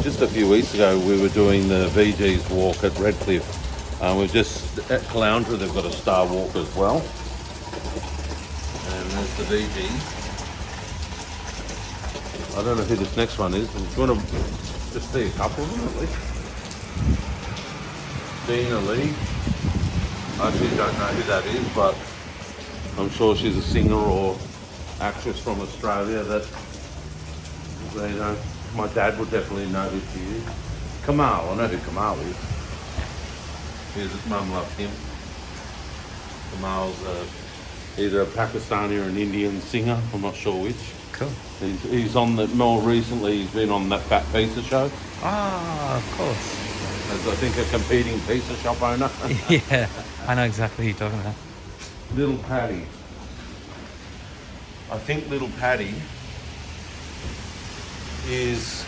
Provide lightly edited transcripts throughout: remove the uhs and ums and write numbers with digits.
Just a few weeks ago, we were doing the VG's walk at Redcliffe. We're just at Caloundra. They've got a star walk as well. And there's the VG's. I don't know who this next one is, but if you want to just see a couple of them at least. Dina Lee. I actually don't know who that is, but I'm sure she's a singer or actress from Australia that, you know, my dad would definitely know who she is. Kamal, I know who Kamal is. His mum loves him. Kamal's either a Pakistani or an Indian singer, I'm not sure which. Cool. He's on the, more recently he's been on that Fat Pizza show. Ah, of course. As I think a competing pizza shop owner. Yeah, I know exactly who you're talking about. Little Patty. I think Little Patty is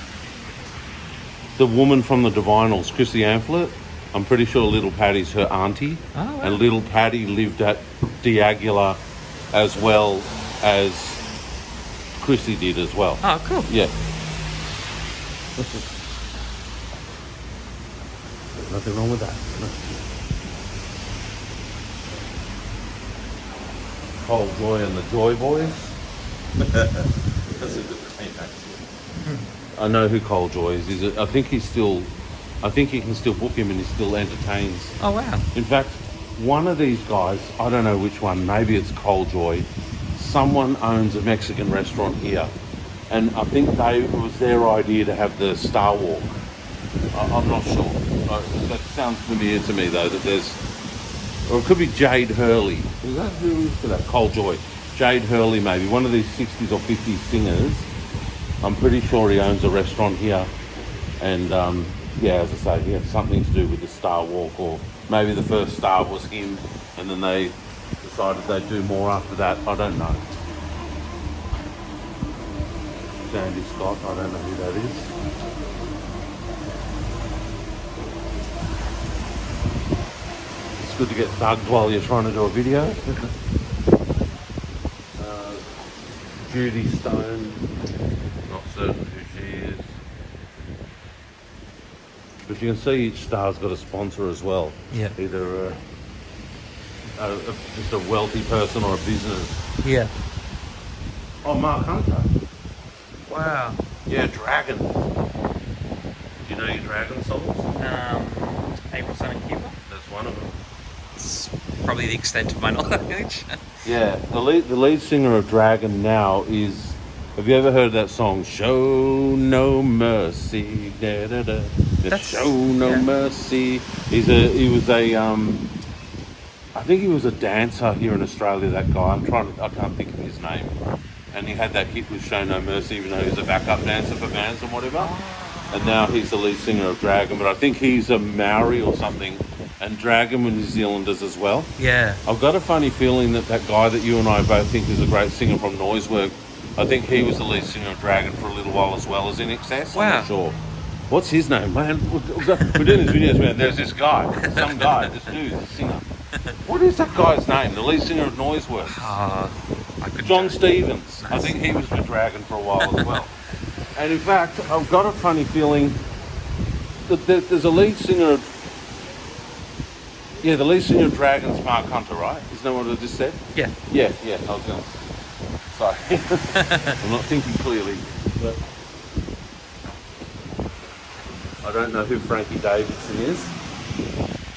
the woman from the Divinals, Chrissy Amphlett. I'm pretty sure Little Patty's her auntie. Oh, wow. And Little Patty lived at Diagula as well as Chrissy did as well. Oh, cool. Yeah. There's nothing wrong with that. No. Cold Joy and the Joy Boys. That's a good name, actually. I know who Cold Joy is. I think you can still book him and he still entertains. Oh, wow. In fact, one of these guys, I don't know which one, maybe it's Cold Joy, someone owns a Mexican restaurant here. And I think it was their idea to have the Star Walk. I'm not sure. That sounds familiar to me, though, that there's... Or it could be Jade Hurley. Is that who is that? Cold Joy. Jade Hurley, maybe. One of these 60s or 50s singers. I'm pretty sure he owns a restaurant here. And, yeah, as I say, he has something to do with the Star Walk. Or maybe the first star was him, and then they decided they'd do more after that. I don't know. Sandy Scott, I don't know who that is. It's good to get thugged while you're trying to do a video. Judy Stone, not certain who she is. But you can see each star's got a sponsor as well. Yeah. Either just a wealthy person or a business. Yeah. Oh, Mark Hunter. Wow. Yeah, Dragon. Do you know your Dragon songs? April Sun and Cuba. That's one of them. It's probably the extent of my knowledge. Yeah, the lead singer of Dragon now is... Have you ever heard that song? Show no mercy, da da da. Show no mercy. I think he was a dancer here in Australia. That guy. I can't think of his name. And he had that hit with Show No Mercy, even though he was a backup dancer for bands and whatever. And now he's the lead singer of Dragon, but I think he's a Maori or something. And Dragon were New Zealanders as well. Yeah. I've got a funny feeling that guy that you and I both think is a great singer from Noisework, I think he was the lead singer of Dragon for a little while as well as In Excess. Wow. I'm not sure. What's his name, man? We're doing these videos, man. There's this guy, this dude, this singer. What is that guy's name? The lead singer of Noisework. John Stevens. Nice. I think he was with Dragon for a while as well. And in fact, I've got a funny feeling that there's a lead singer of... Yeah, the lead singer of Dragon's Mark Hunter, right? Isn't that what I just said? Yeah. Yeah, I was going to... Sorry. I'm not thinking clearly. But I don't know who Frankie Davidson is,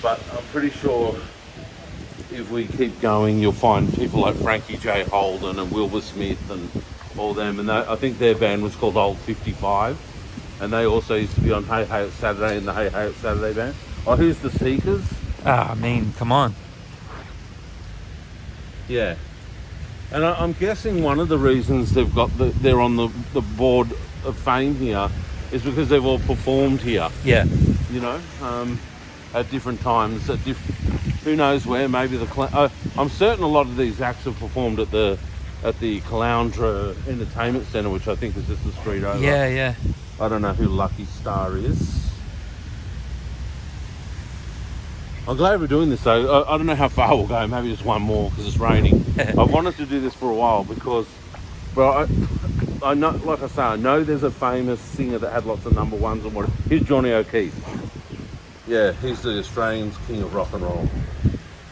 but I'm pretty sure if we keep going, you'll find people like Frankie J. Holden and Wilbur Smith and all them. And I think their band was called Old 55. And they also used to be on Hey Hey It's Saturday in the Hey Hey It's Saturday band. Oh, who's the Seekers? I mean, come on. Yeah. And I'm guessing one of the reasons they're on the board of fame here is because they've all performed here. Yeah. You know, at different times, who knows where, maybe I'm certain a lot of these acts have performed at the Caloundra Entertainment Centre, which I think is just the street over. Yeah. I don't know who Lucky Star is. I'm glad we're doing this though. I don't know how far we'll go, maybe just one more because it's raining. I've wanted to do this for a while because, I know, like I say, I know there's a famous singer that had lots of number ones and what. Here's Johnny O'Keefe. Yeah, he's the Australian's king of rock and roll.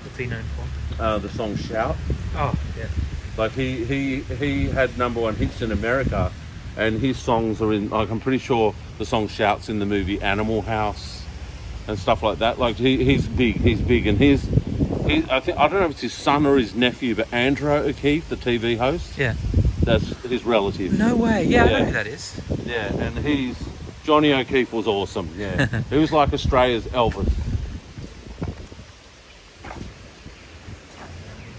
What's he known for? The song "Shout." Oh, yeah. Like he had number one hits in America, and his songs are in. Like I'm pretty sure the song "Shout's" in the movie Animal House and stuff like that. Like he's big, and I don't know if it's his son or his nephew, but Andrew O'Keefe, the TV host. Yeah. That's his relative. No way. Yeah, I know who that is. Yeah, and Johnny O'Keefe was awesome. Yeah, he was like Australia's Elvis.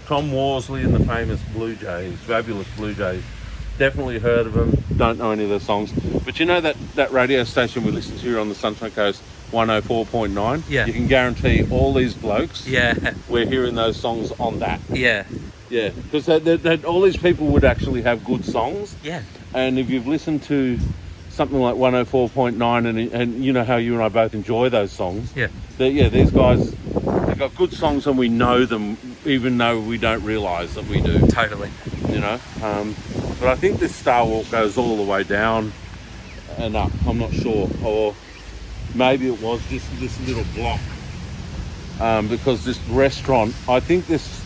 Tom Worsley and the famous Blue Jays, fabulous Blue Jays. Definitely heard of them. Don't know any of their songs, but you know that radio station we listen to here on the Sunshine Coast, 104.9. Yeah. You can guarantee all these blokes. Yeah. We're hearing those songs on that. Yeah. Yeah, because all these people would actually have good songs. Yeah. And if you've listened to something like 104.9 and you know how you and I both enjoy those songs. Yeah. These guys, they've got good songs and we know them even though we don't realise that we do. Totally. You know? But I think this Star Walk goes all the way down and up. I'm not sure. Or maybe it was this little block. Because this restaurant, I think this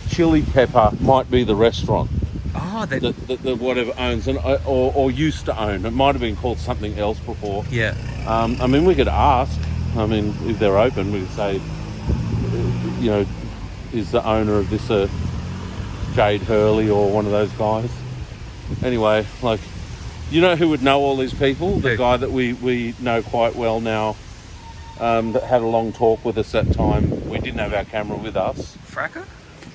Chili Pepper might be the restaurant. Oh, that whatever owns or used to own. It might have been called something else before. Yeah. I mean, we could ask. I mean, if they're open, we could say, you know, is the owner of this Jade Hurley or one of those guys? Anyway, like, you know who would know all these people? The guy that we know quite well now, that had a long talk with us that time. We didn't have our camera with us. Fracker?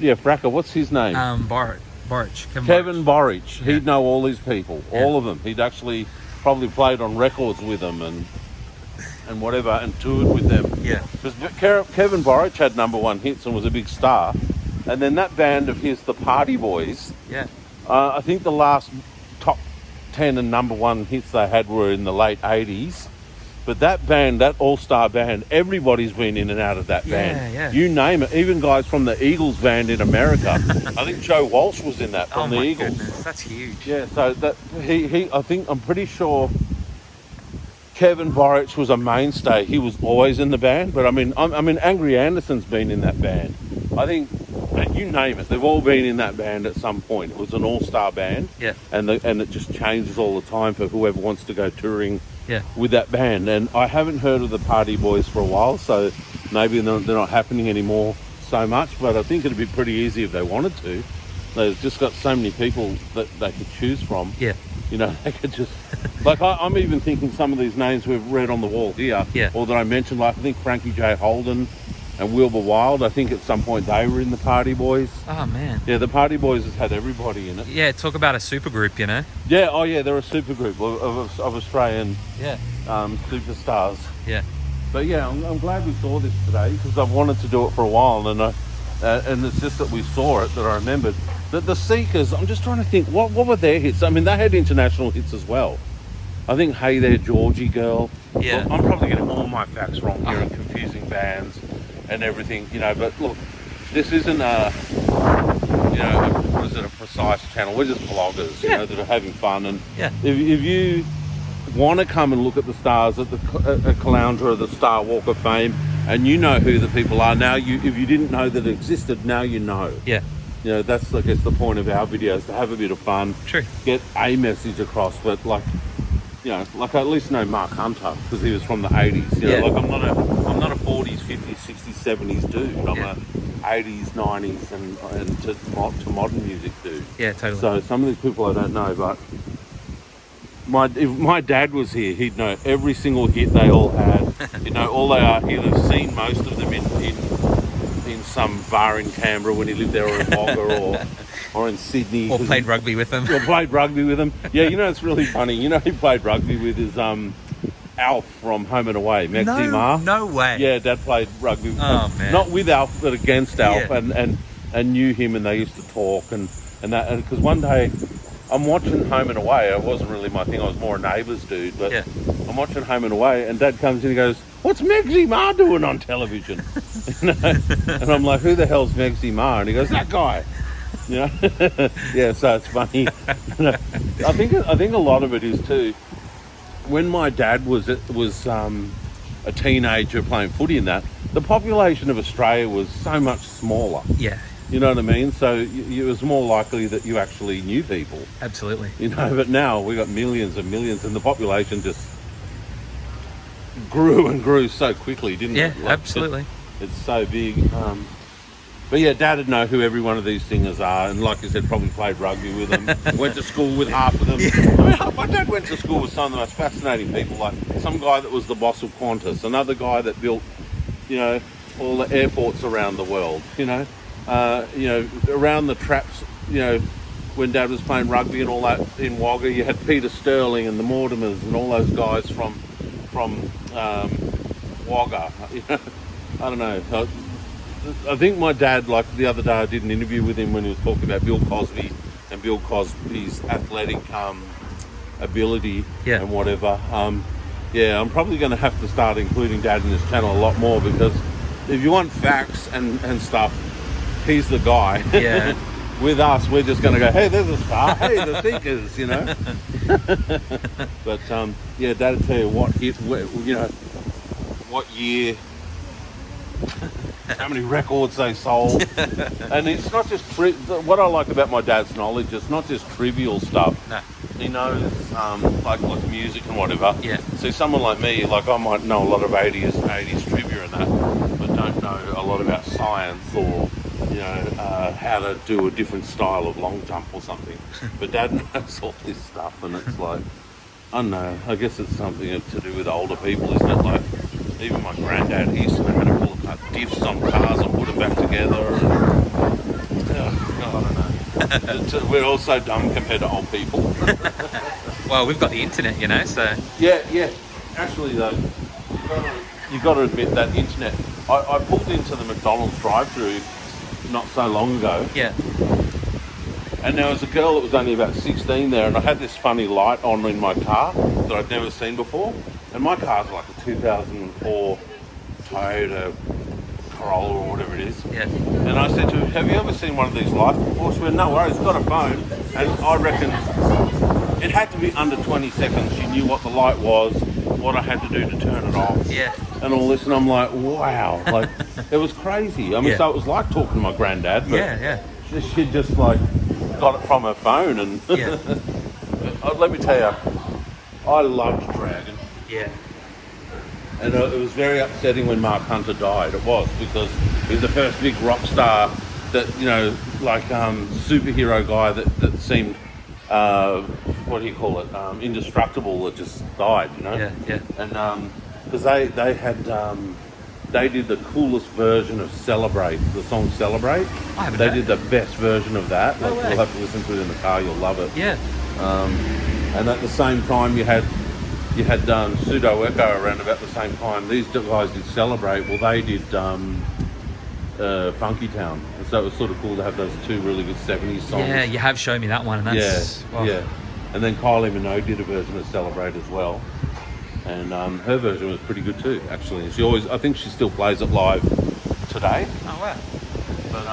Yeah, Fracker. What's his name? Burrich. Kevin Burrich. Yeah. He'd know all these people, all of them. He'd actually probably played on records with them and whatever, and toured with them. Yeah. Because Kevin Burrich had number one hits and was a big star. And then that band of his, the Party Boys, Yeah. I think the last top 10 and number one hits they had were in the late 80s. But that band, that all-star band, everybody's been in and out of that band. Yeah. You name it. Even guys from the Eagles band in America. I think Joe Walsh was in that from the Eagles. Goodness, that's huge. Yeah, so that I'm pretty sure Kevin Burrich was a mainstay. He was always in the band. But I mean, Angry Anderson's been in that band. I think, you name it, they've all been in that band at some point. It was an all-star band. Yeah. And it just changes all the time for whoever wants to go touring. Yeah. With that band, and I haven't heard of the Party Boys for a while, so maybe they're not happening anymore so much, but I think it'd be pretty easy if they wanted to. They've just got so many people that they could choose from. Yeah. You know, they could just like I'm even thinking some of these names we've read on the wall here, or that I mentioned, like I think Frankie J. Holden and Wilbur Wilde. I think at some point they were in the Party Boys. Oh man. Yeah, the Party Boys has had everybody in it. Yeah, talk about a supergroup, you know. Yeah, oh yeah, they're a supergroup of Australian superstars. Yeah. But yeah, I'm glad we saw this today because I've wanted to do it for a while, and it's just that we saw it that I remembered. The Seekers, I'm just trying to think, what were their hits? I mean, they had international hits as well. I think Hey There Georgie Girl. Yeah. Well, I'm probably getting all my facts wrong here and confusing bands and everything, you know, but look, this isn't a precise channel. We're just bloggers, you know, that are having fun. And if you want to come and look at the stars at Caloundra, the Star Walk of Fame, and you know who the people are now, if you didn't know that it existed, now you know. Yeah. You know, that's, I guess, the point of our videos, to have a bit of fun. True. Get a message across, but like, you know, like I at least know Mark Hunter because he was from the 80s. You know, like I'm not a 40s, 50s, 60s, 70s dude. I'm a 80s, 90s and to modern music dude. Yeah, totally. So some of these people I don't know, but if my dad was here, he'd know every single hit they all had. You know, all they are. He'd have seen most of them in some bar in Canberra when he lived there, or in Wagga, or in Sydney. Or played rugby with them. Or played rugby with them. Yeah, you know, it's really funny. You know who played rugby with is Alf from Home and Away, Mexi Ma. No way. Yeah, Dad played rugby with man. Not with Alf, but against Alf, Yeah. and knew him, and they used to talk, and that, because one day I'm watching Home and Away. It wasn't really my thing. I was more a Neighbours dude, but I'm watching Home and Away, and Dad comes in and goes, "What's Mexi Ma doing on television?" You know? And I'm like, "Who the hell's Mexi Ma?" And he goes, "That guy." You know? Yeah, so it's funny. I think a lot of it is too. When my dad was a teenager playing footy in that, the population of Australia was so much smaller. Yeah, You know what I mean? So it was more likely that you actually knew people. absolutely. You know, but now we got millions and millions, and the population just grew and grew so quickly, didn't Yeah, it? Like, absolutely. It's so big. But yeah, Dad would know who every one of these singers are, and like I said, probably played rugby with them, went to school with half of them. I mean, my dad went to school with some of the most fascinating people, like some guy that was the boss of Qantas, another guy that built, all the airports around the world, around the traps, when Dad was playing rugby and all that in Wagga, you had Peter Sterling and the Mortimers and all those guys from Wagga. I don't know. I think my dad, like the other day, I did an interview with him when he was talking about Bill Cosby and Bill Cosby's athletic ability and whatever. I'm probably going to have to start including Dad in this channel a lot more, because if you want facts and stuff, he's the guy. Yeah. With us, we're just going to go, hey, there's a star, hey, the Seekers, But Dad will tell you what hit, what year, how many records they sold. And it's not just what I like about my dad's knowledge, it's not just trivial stuff. No. He knows like music and whatever. Yeah. See, someone like me, like I might know a lot of 80s trivia and that, but don't know a lot about science or how to do a different style of long jump or something. But Dad knows all this stuff, and it's like, I don't know, I guess it's something to do with older people, isn't it? Like, even my granddad, he used to know how to pull apart diffs on cars and put them back together. And, I don't know. We're all so dumb compared to old people. Well, we've got the internet, so... Yeah. Actually, though, you've got to admit that internet... I pulled into the McDonald's drive-thru not so long ago. Yeah. And there was a girl that was only about 16 there, and I had this funny light on in my car that I'd never seen before. And my car's like a 2004 Toyota Corolla or whatever it is. Yeah. And I said to her, have you ever seen one of these lights before? She went, no worries, it's got a phone. And I reckon it had to be under 20 seconds. She knew what the light was, what I had to do to turn it off. Yeah. And all this, and I'm like, wow. Like, it was crazy. I mean, so it was like talking to my granddad, but she just like got it from her phone. And let me tell you, I loved Dragon. Yeah. And it was very upsetting when Mark Hunter died. It was, because he was the first big rock star that, superhero guy that seemed, what do you call it, indestructible, that just died, Yeah. And because they did the coolest version of Celebrate, the song Celebrate. I haven't They heard did the best version of that. No way. You'll have to listen to it in the car, you'll love it. Yeah. And at the same time, you had Pseudo Echo around about the same time. These guys did Celebrate. Well, they did Funky Town. And so it was sort of cool to have those two really good 70s songs. Yeah, you have shown me that one, and that's... Yeah. And then Kylie Minogue did a version of Celebrate as well. And her version was pretty good too, actually. I think she still plays it live today. Oh, wow. But,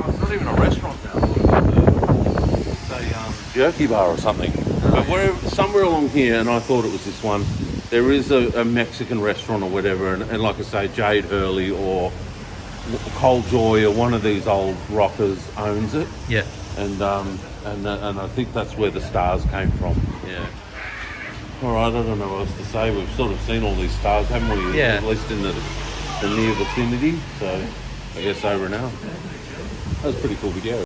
it's not even a restaurant now. It's a jerky bar or something. But somewhere along here, and I thought it was this one, there is a Mexican restaurant or whatever, and like I say, Jade Hurley or Cole Joy or one of these old rockers owns it. Yeah. And I think that's where the stars came from. Yeah. All right, I don't know what else to say. We've sort of seen all these stars, haven't we? Yeah. At least in the near vicinity. So I guess over now. That was a pretty cool video.